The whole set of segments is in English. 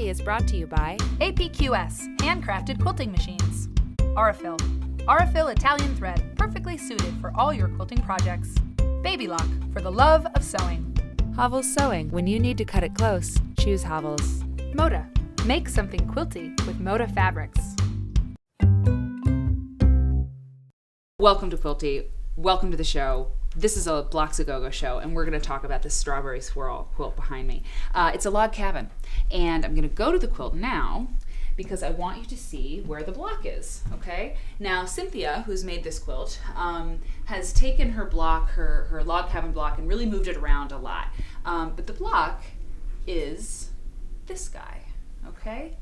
Quilty is brought to you by APQS, handcrafted quilting machines. Aurifil. Aurifil Italian thread, perfectly suited for all your quilting projects. Baby Lock, for the love of sewing. Havels Sewing. When you need to cut it close, choose Havels. Moda. Make something quilty with Moda fabrics. Welcome to Quilty. Welcome to the show. This is a Blocks A Go-Go show, and we're going to talk about this strawberry swirl quilt behind me. It's a log cabin, and I'm going to go to the quilt now because I want you to see where the block is, okay? Now, Cynthia, who's made this quilt, has taken her block, her log cabin block, and really moved it around a lot. But the block is this guy, okay?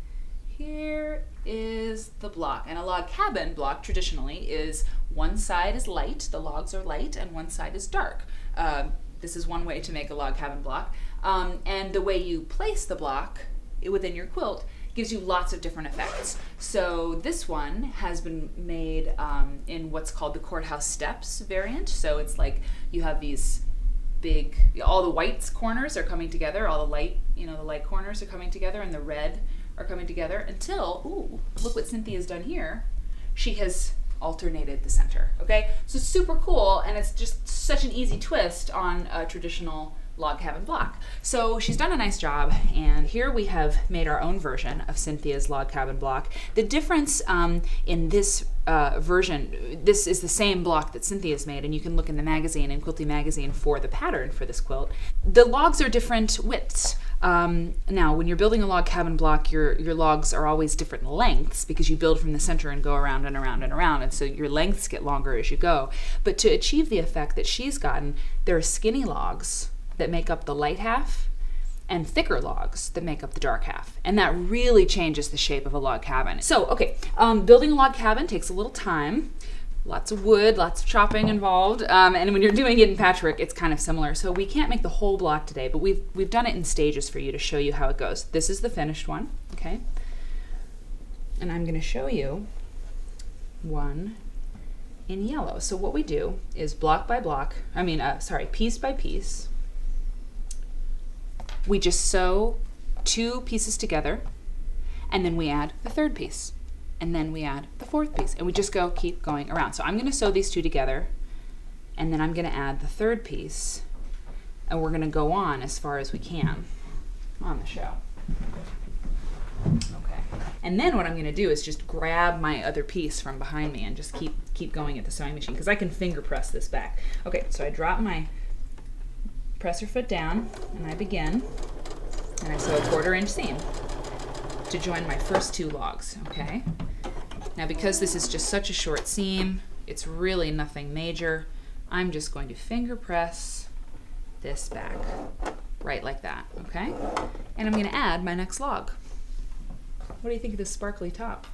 Here is the block, and a log cabin block traditionally is one side is light, the logs are light, and one side is dark. This is one way to make a log cabin block. And the way you place the block within your quilt gives you lots of different effects. So this one has been made in what's called the Courthouse steps variant. So it's like you have these big, all the white corners are coming together, all the light, the light corners are coming together, and the red are coming together until, ooh, look what Cynthia's done here. She has alternated the center, okay? So super cool, and it's just such an easy twist on a traditional log cabin block. So she's done a nice job, and here we have made our own version of Cynthia's log cabin block. The difference in this version, this is the same block that Cynthia's made, and you can look in the magazine, in Quilty magazine, for the pattern for this quilt. The logs are different widths. Now, when you're building a log cabin block, your logs are always different lengths because you build from the center and go around and around and around, and so your lengths get longer as you go. But to achieve the effect that she's gotten, there are skinny logs that make up the light half and thicker logs that make up the dark half. And that really changes the shape of a log cabin. So, okay, building a log cabin takes a little time. Lots of wood, lots of chopping involved, and when you're doing it in patchwork, it's kind of similar. So we can't make the whole block today, but we've done it in stages for you to show you how it goes. This is the finished one, okay? And I'm going to show you one in yellow. So what we do is block by block, piece by piece. We just sew two pieces together, and then we add the third piece. And then we add the fourth piece, and we just keep going around. So I'm going to sew these two together, and then I'm going to add the third piece, and we're going to go on as far as we can on the show. Okay. And then what I'm going to do is just grab my other piece from behind me and just keep going at the sewing machine, because I can finger press this back. Okay, so I drop my presser foot down, and I begin, and I sew a 1/4 inch seam to join my first two logs, okay? Now, because this is just such a short seam, it's really nothing major, I'm just going to finger press this back, right like that, okay? And I'm gonna add my next log. What do you think of this sparkly top?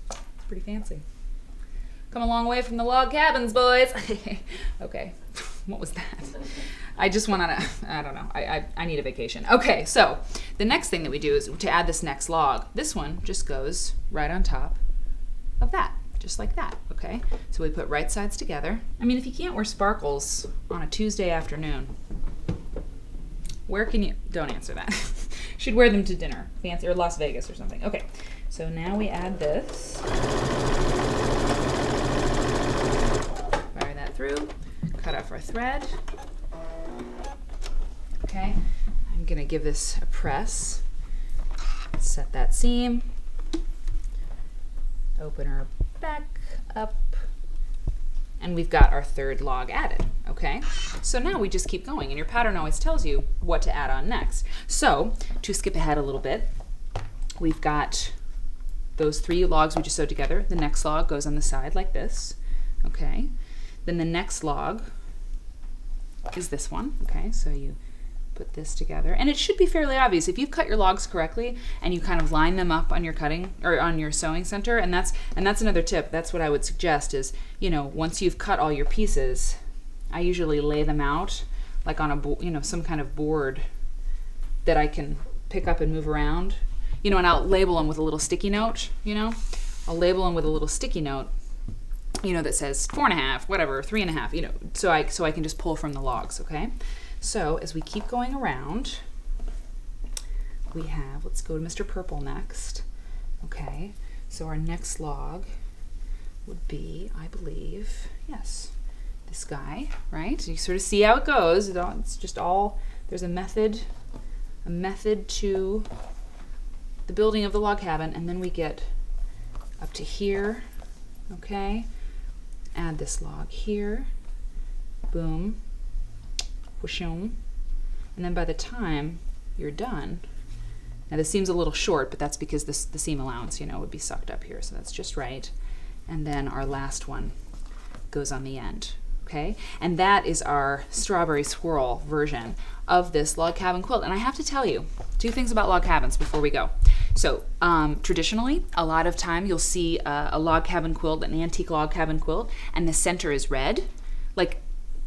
It's pretty fancy. Come a long way from the log cabins, boys. Okay, what was that? I just went on I don't know, I need a vacation. Okay, so the next thing that we do is to add this next log. This one just goes right on top of that, just like that, okay? So we put right sides together. I mean, if you can't wear sparkles on a Tuesday afternoon, where can you, don't answer that. Should wear them to dinner, fancy, or Las Vegas or something. Okay, so now we add this. Fire that through, cut off our thread. Okay, I'm gonna give this a press, set that seam, open her back up, and we've got our third log added, okay? So now we just keep going, and your pattern always tells you what to add on next. So, to skip ahead a little bit, we've got those 3 logs we just sewed together. The next log goes on the side like this, okay? Then the next log is this one, okay? So you put this together, and it should be fairly obvious if you've cut your logs correctly and you kind of line them up on your cutting or on your sewing center. And that's another tip. That's what I would suggest is, once you've cut all your pieces, I usually lay them out like on a some kind of board that I can pick up and move around, and I'll label them with a little sticky note. I'll label them with a little sticky note, that says 4.5, whatever, 3.5, so I can just pull from the logs, okay? So as we keep going around, we have, let's go to Mr. Purple next. Okay, so our next log would be, I believe, yes, this guy, right? You sort of see how it goes. It's just all, there's a method to the building of the log cabin, and then we get up to here, okay? Add this log here, boom, whooshum, and then by the time you're done, now this seems a little short, but that's because the seam allowance, would be sucked up here, so that's just right. And then our last one goes on the end, okay? And that is our strawberry swirl version of this log cabin quilt. And I have to tell you 2 things about log cabins before we go. So traditionally, a lot of time you'll see a log cabin quilt, an antique log cabin quilt, and the center is red. Like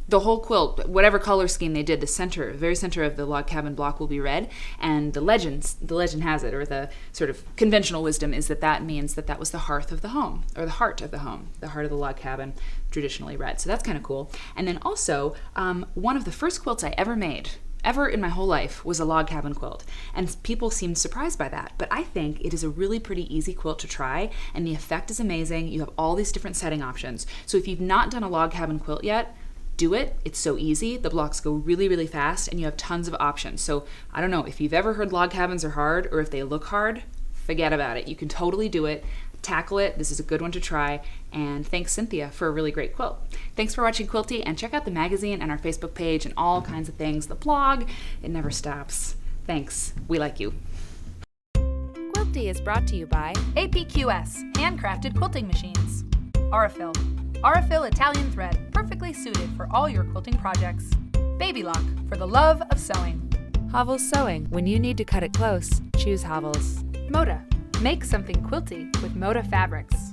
the whole quilt, whatever color scheme they did, the very center of the log cabin block will be red. And the legend has it, or the sort of conventional wisdom is that means that was the hearth of the home, or the heart of the home, the heart of the log cabin, traditionally red. So that's kind of cool. And then also, one of the first quilts I ever made, ever in my whole life, was a log cabin quilt. And people seemed surprised by that. But I think it is a really pretty easy quilt to try, and the effect is amazing. You have all these different setting options. So if you've not done a log cabin quilt yet, do it. It's so easy. The blocks go really, really fast, and you have tons of options. So I don't know, if you've ever heard log cabins are hard, or if they look hard, forget about it. You can totally do it. Tackle it. This is a good one to try. And thanks, Cynthia, for a really great quilt. Thanks for watching Quilty, and check out the magazine and our Facebook page and all kinds of things. The blog, it never stops. Thanks. We like you. Quilty is brought to you by APQS, handcrafted quilting machines. Aurifil Italian thread, perfectly suited for all your quilting projects. Baby Lock, for the love of sewing. Havel's Sewing. When you need to cut it close, choose Havel's. Moda, make something quilty with Moda fabrics.